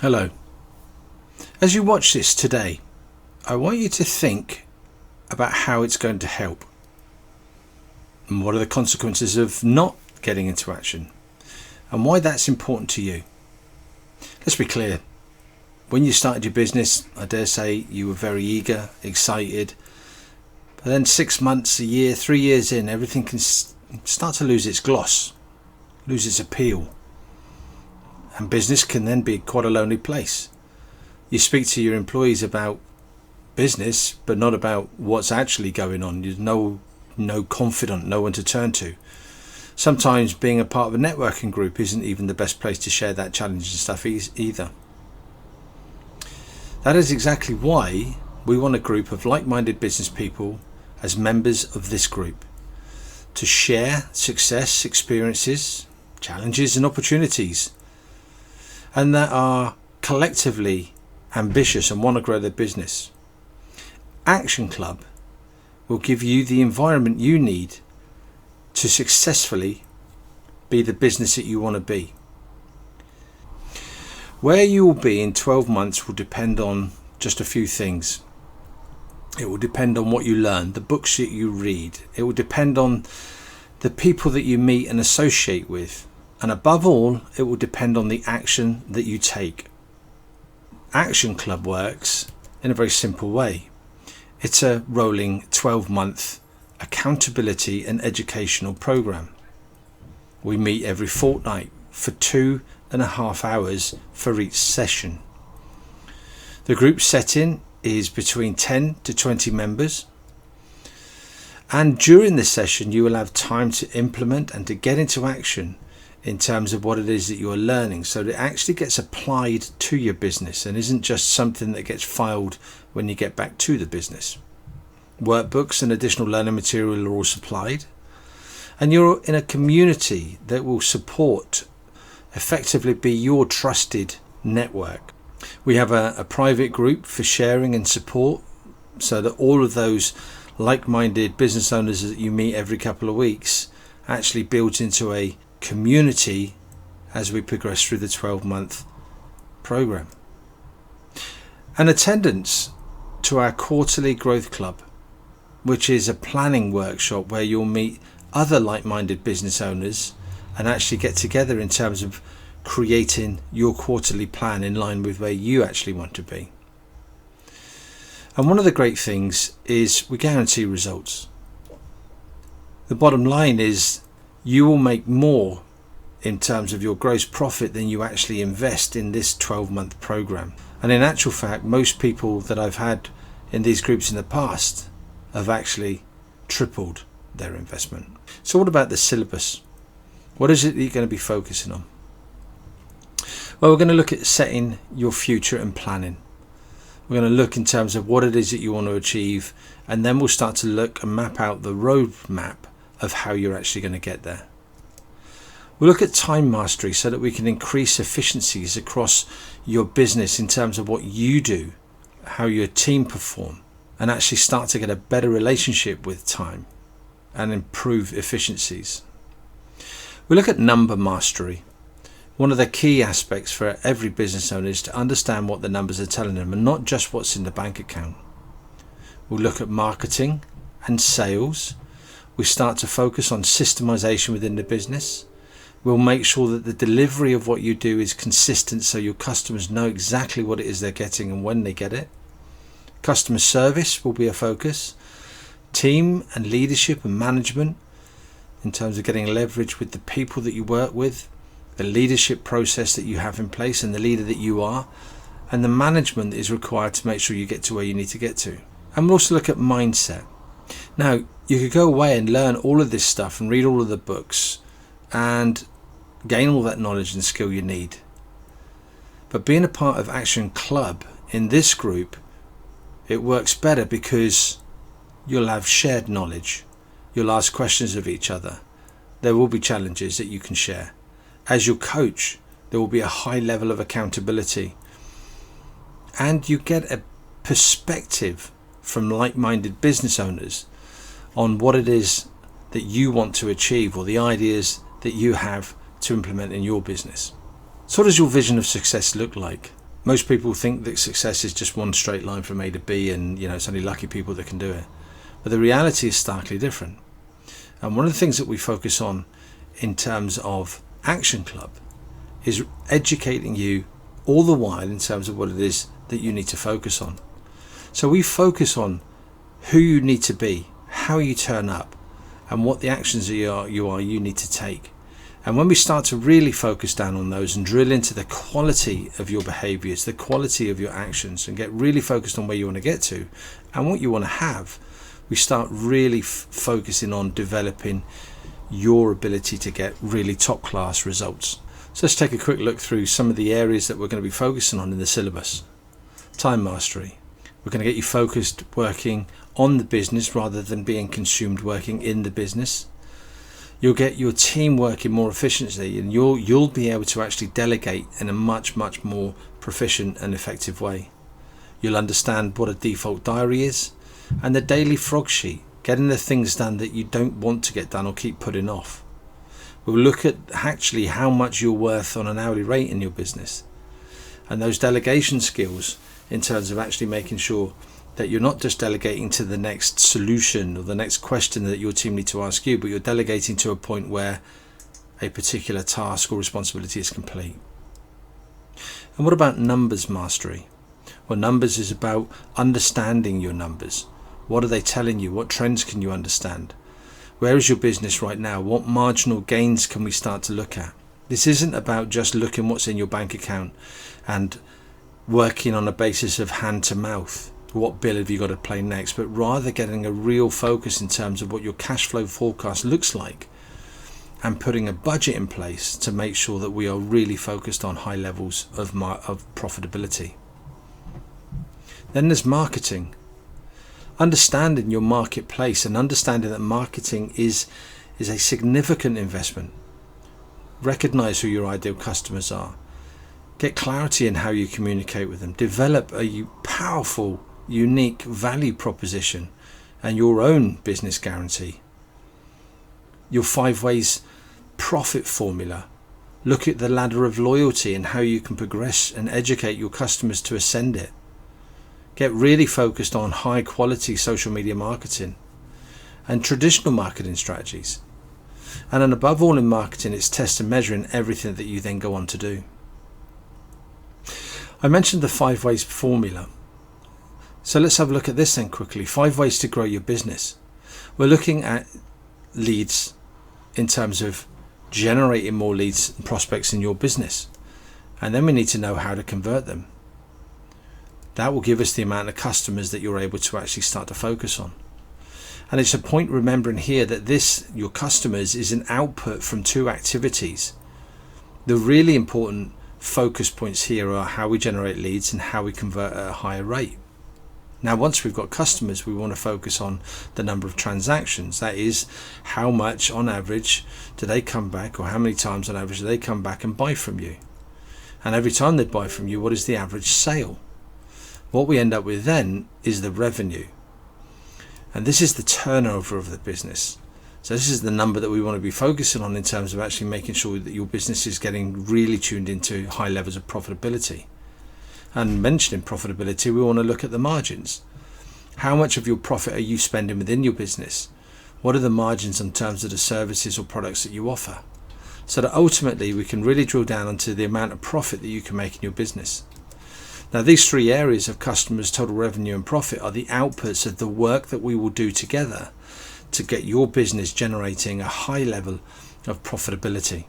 Hello. As you watch this today, I want you to think about how it's going to help and what are the consequences of not getting into action and why that's important to you. Let's be clear. When you started your business, I dare say you were very eager, excited, but then 6 months, a year, 3 years in, everything can start to lose its gloss, lose its appeal. And business can then be quite a lonely place. You speak to your employees about business, but not about what's actually going on. There's no confidant, no one to turn to. Sometimes being a part of a networking group isn't even the best place to share that challenge and stuff either. That is exactly why we want a group of like-minded business people as members of this group to share success, experiences, challenges and opportunities, and that are collectively ambitious and want to grow their business. ActionCLUB will give you the environment you need to successfully be the business that you want to be. Where you will be in 12 months will depend on just a few things. It will depend on what you learn, the books that you read. It will depend on the people that you meet and associate with. And above all, it will depend on the action that you take. ActionCLUB works in a very simple way. It's a rolling 12-month accountability and educational program. We meet every fortnight for 2.5 hours for each session. The group setting is between 10 to 20 members. And during this session, you will have time to implement and to get into action in terms of what it is that you are learning, so that it actually gets applied to your business and isn't just something that gets filed when you get back to the business. Workbooks and additional learning material are all supplied, and you're in a community that will support, effectively be your trusted network. We have a private group for sharing and support, so that all of those like-minded business owners that you meet every couple of weeks actually builds into a community as we progress through the 12-month program. And attendance to our quarterly growth club, which is a planning workshop where you'll meet other like-minded business owners and actually get together in terms of creating your quarterly plan in line with where you actually want to be. And one of the great things is we guarantee results. The bottom line is you will make more in terms of your gross profit than you actually invest in this 12-month program. And in actual fact, most people that I've had in these groups in the past have actually tripled their investment. So what about the syllabus? What is it that you're going to be focusing on? Well, we're going to look at setting your future and planning. We're going to look in terms of what it is that you want to achieve, and then we'll start to look and map out the roadmap of how you're actually going to get there. We'll look at time mastery so that we can increase efficiencies across your business in terms of what you do, how your team perform, and actually start to get a better relationship with time and improve efficiencies. We'll look at number mastery. One of the key aspects for every business owner is to understand what the numbers are telling them and not just what's in the bank account. We'll look at marketing and sales. We start to focus on systemization within the business. We'll make sure that the delivery of what you do is consistent so your customers know exactly what it is they're getting and when they get it. Customer service will be a focus. Team and leadership and management in terms of getting leverage with the people that you work with, the leadership process that you have in place and the leader that you are, and the management that is required to make sure you get to where you need to get to. And we'll also look at mindset. Now, you could go away and learn all of this stuff and read all of the books and gain all that knowledge and skill you need. But being a part of ActionCLUB in this group, it works better because you'll have shared knowledge. You'll ask questions of each other. There will be challenges that you can share. As your coach, there will be a high level of accountability. And you get a perspective from like-minded business owners on what it is that you want to achieve or the ideas that you have to implement in your business. So what does your vision of success look like? Most people think that success is just one straight line from A to B, and it's only lucky people that can do it. But the reality is starkly different. And one of the things that we focus on in terms of ActionCLUB is educating you all the while in terms of what it is that you need to focus on. So we focus on who you need to be, how you turn up, and what the actions you need to take. And when we start to really focus down on those and drill into the quality of your behaviors, the quality of your actions, and get really focused on where you want to get to and what you want to have, we start really focusing on developing your ability to get really top class results. So let's take a quick look through some of the areas that we're going to be focusing on in the syllabus. Time mastery. We're going to get you focused working on the business rather than being consumed working in the business. You'll get your team working more efficiently, and you'll be able to actually delegate in a much more proficient and effective way. You'll understand what a default diary is and the daily frog sheet, getting the things done that you don't want to get done or keep putting off. We'll look at actually how much you're worth on an hourly rate in your business, and those delegation skills in terms of actually making sure that you're not just delegating to the next solution or the next question that your team need to ask you, but you're delegating to a point where a particular task or responsibility is complete. And what about numbers mastery? Well, numbers is about understanding your numbers. What are they telling you? What trends can you understand? Where is your business right now? What marginal gains can we start to look at? This isn't about just looking what's in your bank account and working on a basis of hand to mouth. What bill have you got to play next? But rather getting a real focus in terms of what your cash flow forecast looks like and putting a budget in place to make sure that we are really focused on high levels of profitability. Then there's marketing. Understanding your marketplace and understanding that marketing is a significant investment. Recognize who your ideal customers are. Get clarity in how you communicate with them. Develop a powerful, unique value proposition and your own business guarantee. Your 5 ways profit formula. Look at the ladder of loyalty and how you can progress and educate your customers to ascend it. Get really focused on high quality social media marketing and traditional marketing strategies. And then above all in marketing, it's test and measure in everything that you then go on to do. I mentioned the 5 ways formula. So let's have a look at this then quickly. 5 ways to grow your business. We're looking at leads in terms of generating more leads and prospects in your business. And then we need to know how to convert them. That will give us the amount of customers that you're able to actually start to focus on. And it's a point remembering here that your customers, is an output from 2 activities. The really important focus points here are how we generate leads and how we convert at a higher rate. Now, once we've got customers, we want to focus on the number of transactions. That is, how much on average do they come back, or how many times on average do they come back and buy from you? And every time they buy from you, what is the average sale? What we end up with then is the revenue. And this is the turnover of the business. So this is the number that we want to be focusing on in terms of actually making sure that your business is getting really tuned into high levels of profitability. And mentioning profitability, we want to look at the margins. How much of your profit are you spending within your business? What are the margins in terms of the services or products that you offer? So that ultimately we can really drill down onto the amount of profit that you can make in your business. Now, these 3 areas of customers, total revenue and profit are the outputs of the work that we will do together to get your business generating a high level of profitability.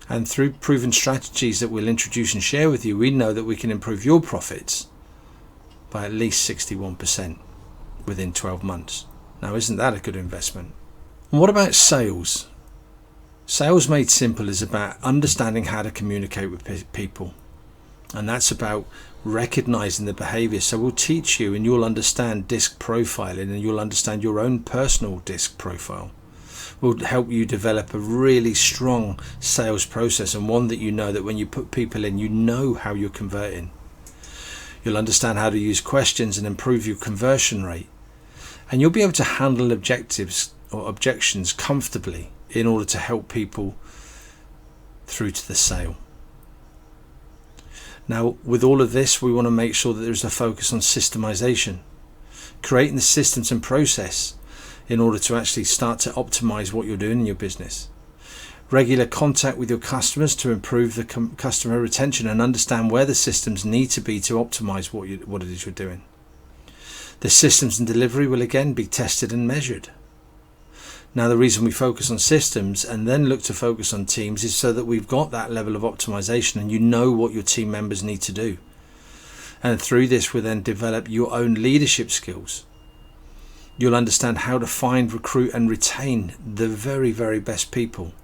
And through proven strategies that we'll introduce and share with you, we know that we can improve your profits by at least 61% within 12 months. Now, isn't that a good investment? And what about sales? Sales Made Simple is about understanding how to communicate with people. And that's about recognizing the behavior. So we'll teach you, and you'll understand disc profiling, and you'll understand your own personal disc profile. We'll help you develop a really strong sales process, and one that you know that when you put people in, you know how you're converting. You'll understand how to use questions and improve your conversion rate. And you'll be able to handle objectives or objections comfortably in order to help people through to the sale. Now, with all of this, we want to make sure that there's a focus on systemization, creating the systems and process in order to actually start to optimize what you're doing in your business. Regular contact with your customers to improve the customer retention and understand where the systems need to be to optimize what it is you're doing. The systems and delivery will again be tested and measured. Now, the reason we focus on systems and then look to focus on teams is so that we've got that level of optimization and you know what your team members need to do. And through this, we'll then develop your own leadership skills. You'll understand how to find, recruit and retain the very, very best people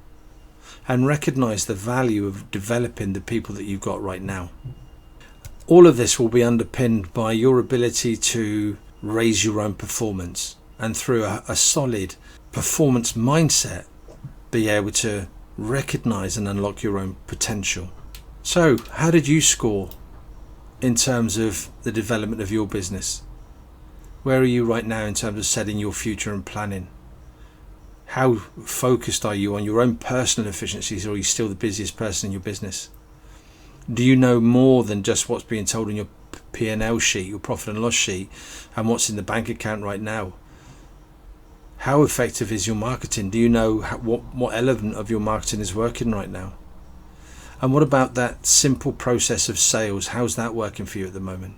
and recognize the value of developing the people that you've got right now. All of this will be underpinned by your ability to raise your own performance and through a solid performance mindset, be able to recognize and unlock your own potential. So, how did you score in terms of the development of your business? Where are you right now in terms of setting your future and planning? How focused are you on your own personal efficiencies, or are you still the busiest person in your business? Do you know more than just what's being told on your P&L sheet, your profit and loss sheet, and what's in the bank account right now? How effective is your marketing? Do you know what element of your marketing is working right now? And what about that simple process of sales? How's that working for you at the moment?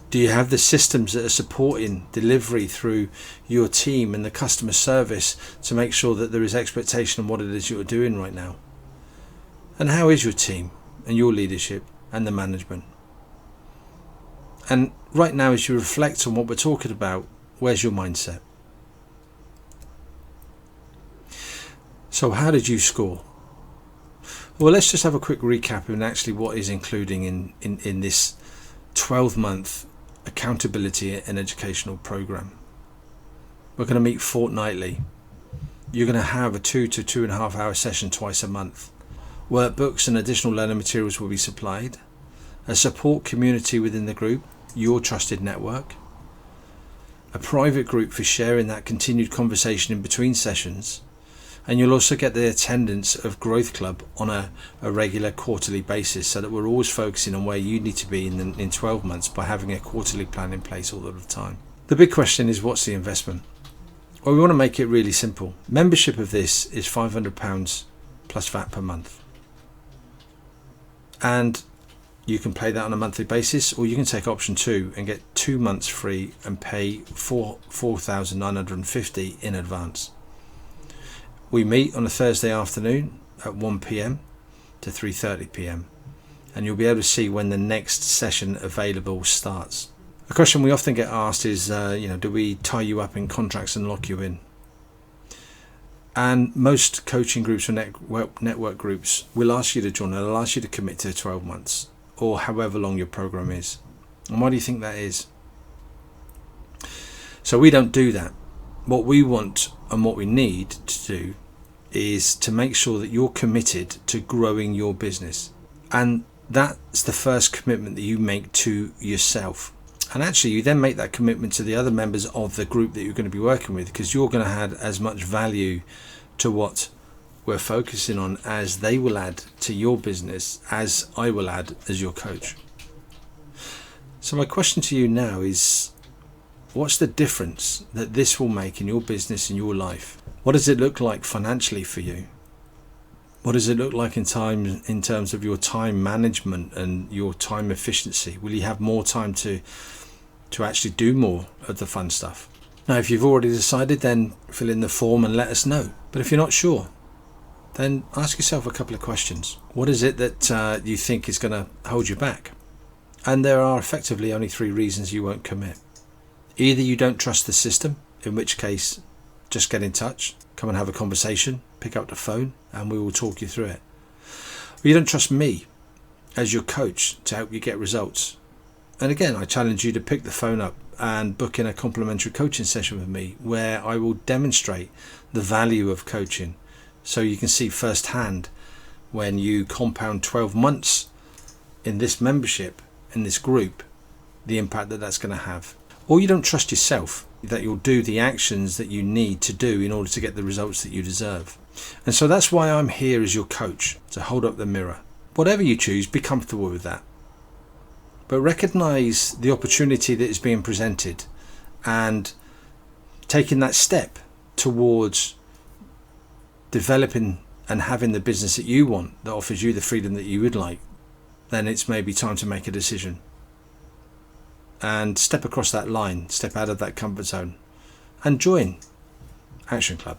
Do you have the systems that are supporting delivery through your team and the customer service to make sure that there is expectation on what it is you're doing right now? And how is your team and your leadership and the management? And right now, as you reflect on what we're talking about, where's your mindset? So how did you score? Well, let's just have a quick recap on actually what is including in this 12-month accountability and educational program. We're going to meet fortnightly. You're going to have a 2 to 2.5 hour session twice a month. Workbooks and additional learning materials will be supplied. A support community within the group, your trusted network. A private group for sharing that continued conversation in between sessions. And you'll also get the attendance of Growth Club on a regular quarterly basis, so that we're always focusing on where you need to be in 12 months by having a quarterly plan in place all the time. The big question is, what's the investment? Well, we want to make it really simple. Membership of this is £500 plus VAT per month. And you can pay that on a monthly basis, or you can take option 2 and get 2 months free and pay £4,950 in advance. We meet on a Thursday afternoon at 1 p.m. to 3:30 p.m. and you'll be able to see when the next session available starts. A question we often get asked is, do we tie you up in contracts and lock you in? And most coaching groups or network groups will ask you to join. They'll ask you to commit to 12 months or however long your program is. And why do you think that is? So we don't do that. What we want and what we need to do is to make sure that you're committed to growing your business. And that's the first commitment that you make to yourself. And actually, you then make that commitment to the other members of the group that you're going to be working with, because you're going to add as much value to what we're focusing on as they will add to your business, as I will add as your coach. So my question to you now is, what's the difference that this will make in your business and your life? What does it look like financially for you? What does it look like in terms of your time management and your time efficiency? Will you have more time to actually do more of the fun stuff? Now, if you've already decided, then fill in the form and let us know. But if you're not sure, then ask yourself a couple of questions. What is it that you think is going to hold you back? And there are effectively only 3 reasons you won't commit. Either you don't trust the system, in which case just get in touch, come and have a conversation, pick up the phone and we will talk you through it. Or you don't trust me as your coach to help you get results. And again, I challenge you to pick the phone up and book in a complimentary coaching session with me, where I will demonstrate the value of coaching so you can see firsthand, when you compound 12 months in this membership, in this group, the impact that that's going to have. Or you don't trust yourself that you'll do the actions that you need to do in order to get the results that you deserve. And so that's why I'm here as your coach, to hold up the mirror whatever you choose, be comfortable with that. But recognize the opportunity that is being presented and taking that step towards developing and having the business that you want, that offers you the freedom that you would like. Then it's maybe time to make a decision and step across that line, step out of that comfort zone and join Action Club.